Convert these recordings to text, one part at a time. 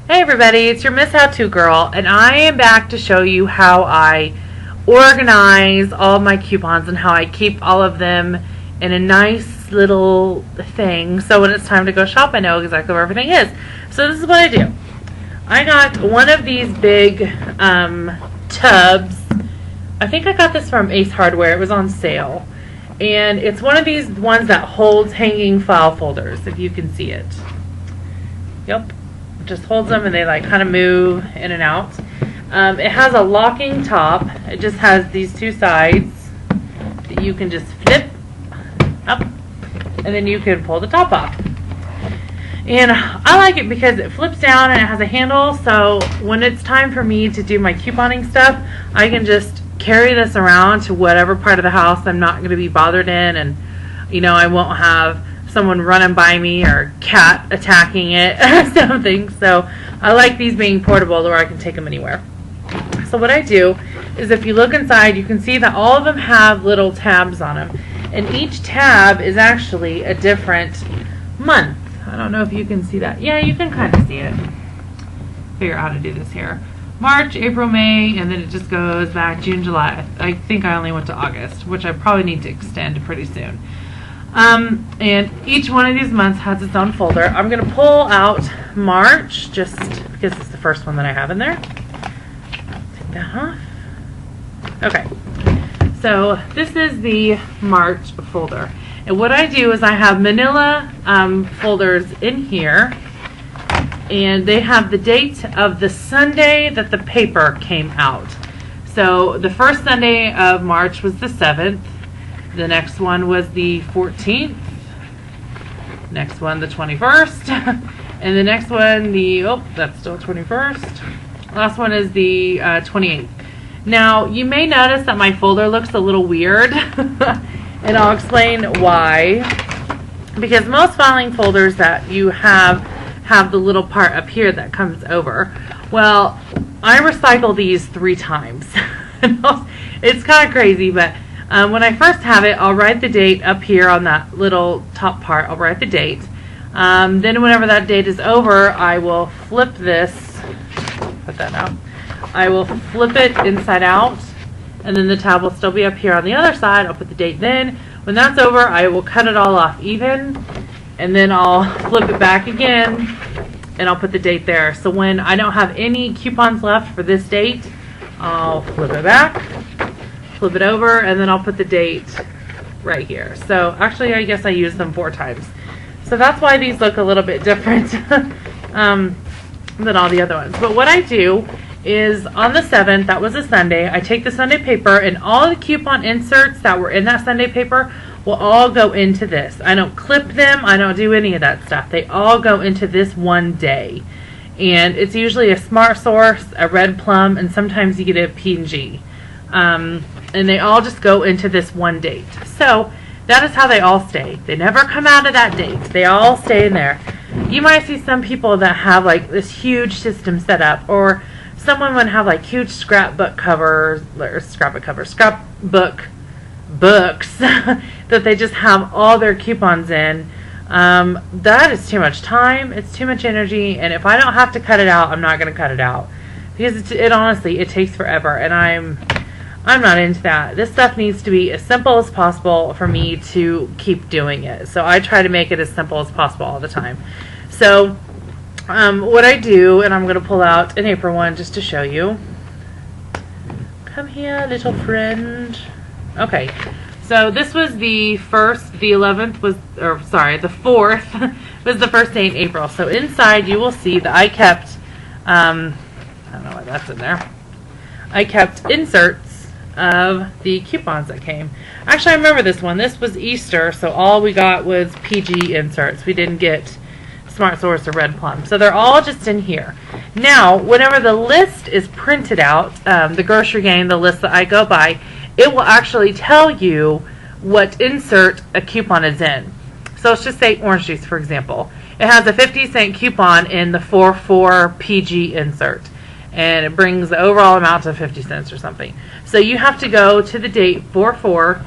Hey everybody, it's your Miss How To Girl, and I am back to show you how I organize all of my coupons and how I keep all of them in a nice little thing so when it's time to go shop I know exactly where everything is. So this is what I do. I got one of these big tubs. I think I got this from Ace Hardware. It was on sale. And it's one of these ones that holds hanging file folders, if you can see it. Yep. Just holds them and they like kind of move in and out. It has a locking top. It just has these two sides that you can just flip up and then you can pull the top off. And I like it because it flips down and it has a handle, so when it's time for me to do my couponing stuff, I can just carry this around to whatever part of the house I'm not going to be bothered in, and you know, I won't have someone running by me or cat attacking it or something. So I like these being portable where I can take them anywhere. So what I do is, if you look inside, you can see that all of them have little tabs on them, and each tab is actually a different month. I don't know if you can see that. Yeah, you can kind of see it. Figure out how to do this here. March, April, May, and then it just goes back June, July. I think I only went to August, which I probably need to extend pretty soon. And each one of these months has its own folder. I'm going to pull out March just because it's the first one that I have in there. Take that off. Okay, so this is the March folder. And what I do is I have manila folders in here, and they have the date of the Sunday that the paper came out. So the first Sunday of March was the 7th. The next one was the 14th. Next one, the 21st. And the next one, that's still 21st. Last one is the 28th. Now, you may notice that my folder looks a little weird. And I'll explain why. Because most filing folders that you have the little part up here that comes over. Well, I recycle these 3 times. It's kind of crazy, but when I first have it, I'll write the date up here on that little top part. I'll write the date. Then whenever that date is over, I will flip this. Put that out. I will flip it inside out, and then the tab will still be up here on the other side. I'll put the date then. When that's over, I will cut it all off even, and then I'll flip it back again, and I'll put the date there. So when I don't have any coupons left for this date, I'll flip it back, flip it over, and then I'll put the date right here. So actually, I guess I used them 4 times. So that's why these look a little bit different than all the other ones. But what I do is on the 7th, that was a Sunday, I take the Sunday paper, and all the coupon inserts that were in that Sunday paper will all go into this. I don't clip them, I don't do any of that stuff. They all go into this one day. And it's usually a Smart Source, a Red Plum, and sometimes you get a P&G. And they all just go into this one date. So that is how they all stay. They never come out of that date. They all stay in there. You might see some people that have like this huge system set up, or someone would have like huge scrapbook covers, or scrapbook books that they just have all their coupons in. That is too much time, it's too much energy, and if I don't have to cut it out, I'm not going to cut it out, because it honestly, it takes forever, and I'm not into that. This stuff needs to be as simple as possible for me to keep doing it. So I try to make it as simple as possible all the time. So what I do, and I'm going to pull out an apron one just to show you. Come here, little friend. Okay, so this was the 1st, the 11th was, or sorry, the 4th was the first day in April. So inside you will see that I kept, I don't know why that's in there. I kept inserts of the coupons that came. Actually, I remember this one. This was Easter, so all we got was PG inserts. We didn't get Smart Source or Red Plum. So they're all just in here. Now, whenever the list is printed out, the grocery game, the list that I go by, it will actually tell you what insert a coupon is in. So let's just say orange juice, for example. It has a 50-cent coupon in the 4-4 PG insert, and it brings the overall amount to 50 cents or something. So you have to go to the date 4-4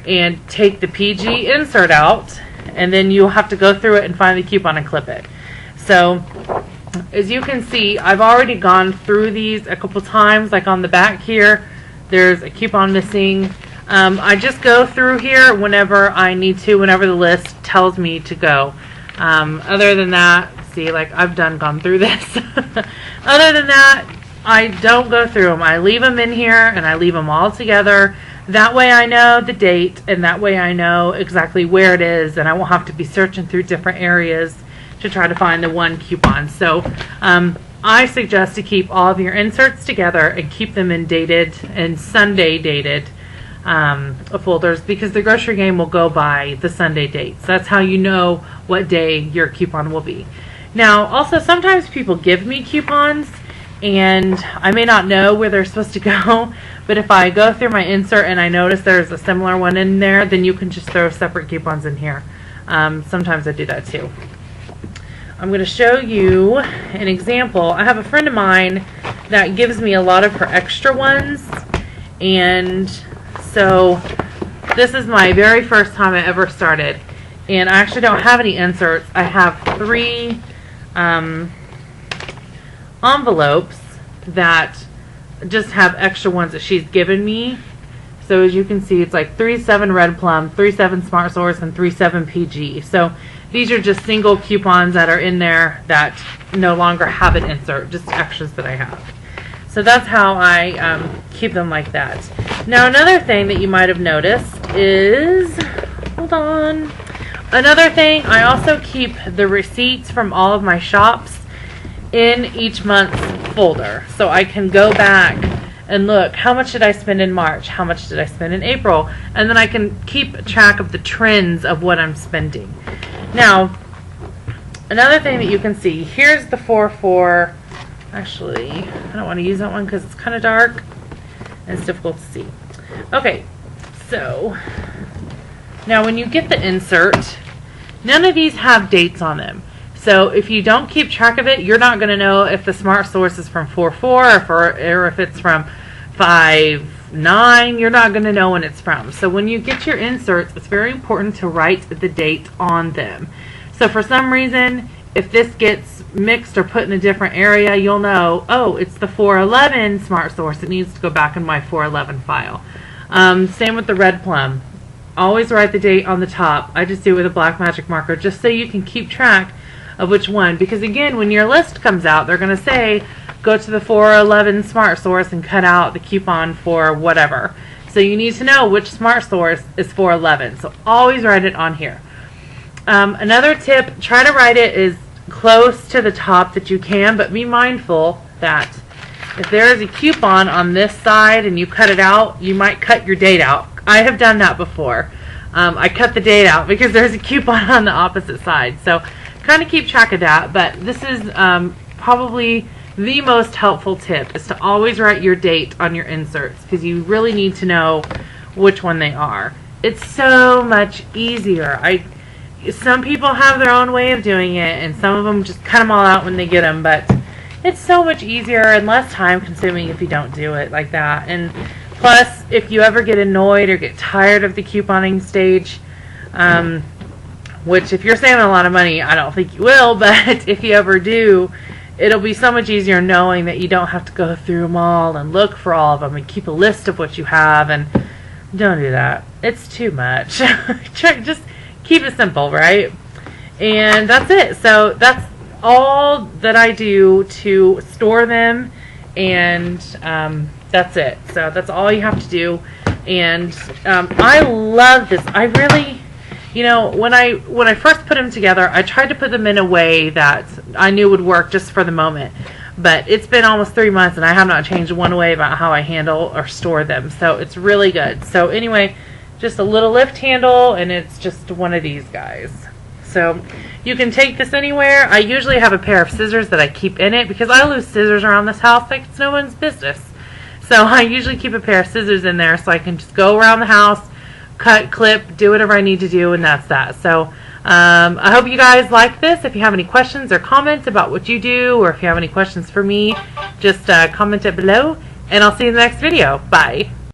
and take the PG insert out, and then you'll have to go through it and find the coupon and clip it. So as you can see, I've already gone through these a couple times. Like on the back here, there's a coupon missing. I just go through here whenever I need to, whenever the list tells me to go. Other than that, see, like I've gone through this. Other than that, I don't go through them. I leave them in here and I leave them all together. That way I know the date, and that way I know exactly where it is, and I won't have to be searching through different areas to try to find the one coupon. So I suggest to keep all of your inserts together and keep them in dated and Sunday dated folders, because the grocery game will go by the Sunday dates. That's how you know what day your coupon will be. Now, also, sometimes people give me coupons and I may not know where they're supposed to go, but if I go through my insert and I notice there's a similar one in there, then you can just throw separate coupons in here. Sometimes I do that too. I'm going to show you an example. I have a friend of mine that gives me a lot of her extra ones, and so this is my very first time I ever started, and I actually don't have any inserts. I have 3 envelopes that just have extra ones that she's given me. So as you can see, it's like 3-7 Red Plum, 3-7 Smart Source, and 3-7 PG. So these are just single coupons that are in there that no longer have an insert, just extras that I have. So that's how I keep them like that. Now, another thing that you might have noticed is, hold on, another thing, I also keep the receipts from all of my shops in each month's folder. So I can go back and look, how much did I spend in March? How much did I spend in April? And then I can keep track of the trends of what I'm spending. Now, another thing that you can see, here's the 4-4. Actually, I don't want to use that one because it's kind of dark and it's difficult to see. Okay, so now when you get the insert, none of these have dates on them. So if you don't keep track of it, you're not going to know if the Smart Source is from 4-4 or if it's from 5-9. You're not going to know when it's from. So when you get your inserts, it's very important to write the date on them. So for some reason, if this gets mixed or put in a different area, you'll know, oh, it's the 4-11 Smart Source. It needs to go back in my 4-11 file. Same with the Red Plum. Always write the date on the top. I just do it with a black magic marker just so you can keep track of which one, because again, when your list comes out, they're going to say go to the 4-11 Smart Source and cut out the coupon for whatever. So you need to know which Smart Source is 4-11. So always write it on here. Another tip, try to write it as close to the top that you can, but be mindful that if there is a coupon on this side and you cut it out, you might cut your date out. I have done that before. I cut the date out because there's a coupon on the opposite side. So kind of keep track of that, but this is probably the most helpful tip, is to always write your date on your inserts, because you really need to know which one they are. It's so much easier. Some people have their own way of doing it, and some of them just cut them all out when they get them, but it's so much easier and less time consuming if you don't do it like that. And plus, if you ever get annoyed or get tired of the couponing stage, which if you're saving a lot of money, I don't think you will, but if you ever do, it'll be so much easier knowing that you don't have to go through them all and look for all of them and keep a list of what you have. And don't do that. It's too much. Just keep it simple, right? And that's it. So that's all that I do to store them, and that's it. So that's all you have to do. And I love this. I really, you know, when I first put them together, I tried to put them in a way that I knew would work just for the moment. But it's been almost 3 months and I have not changed one way about how I handle or store them. So it's really good. So anyway, just a little lift handle, and it's just one of these guys. So you can take this anywhere. I usually have a pair of scissors that I keep in it because I lose scissors around this house like it's no one's business. So I usually keep a pair of scissors in there so I can just go around the house, cut, clip, do whatever I need to do, and that's that. So I hope you guys like this. If you have any questions or comments about what you do, or if you have any questions for me, just comment it below, and I'll see you in the next video. Bye.